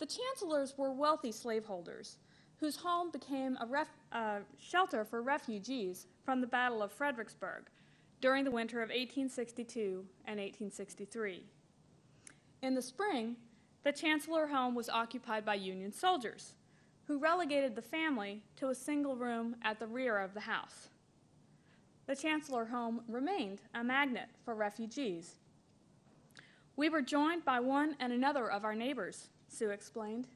The Chancellors were wealthy slaveholders whose home became a shelter for refugees from the Battle of Fredericksburg during the winter of 1862 and 1863. In the spring, the Chancellor home was occupied by Union soldiers, who relegated the family to a single room at the rear of the house. The Chancellor home remained a magnet for refugees. We were joined by one and another of our neighbors, Sue explained,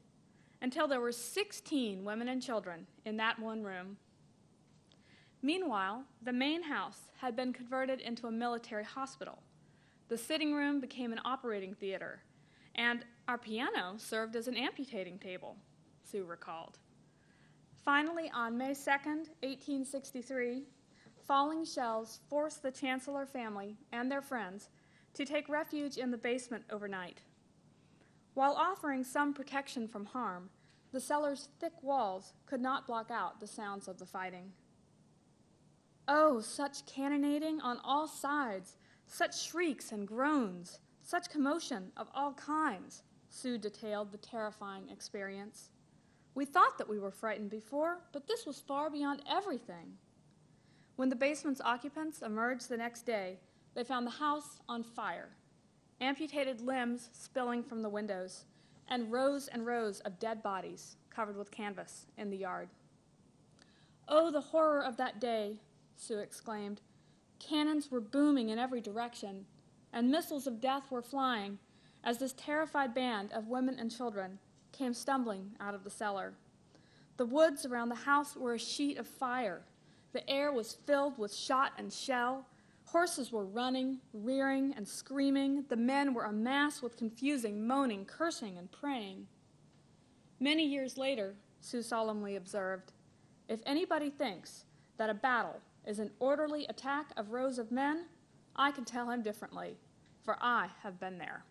until there were 16 women and children in that one room. Meanwhile, the main house had been converted into a military hospital. The sitting room became an operating theater, and our piano served as an amputating table, Sue recalled. Finally, on May 2nd, 1863, falling shells forced the Chancellor family and their friends to take refuge in the basement overnight. While offering some protection from harm, the cellar's thick walls could not block out the sounds of the fighting. Oh, such cannonading on all sides, such shrieks and groans, such commotion of all kinds, Sue detailed the terrifying experience. We thought that we were frightened before, but this was far beyond everything. When the basement's occupants emerged the next day, they found the house on fire, amputated limbs spilling from the windows, and rows of dead bodies covered with canvas in the yard. Oh, the horror of that day, Sue exclaimed. Cannons were booming in every direction, and missiles of death were flying as this terrified band of women and children came stumbling out of the cellar. The woods around the house were a sheet of fire. The air was filled with shot and shell. Horses were running, rearing, and screaming. The men were a mass with confusing moaning, cursing, and praying. Many years later, Sue solemnly observed, "If anybody thinks that a battle is an orderly attack of rows of men, I can tell him differently, for I have been there."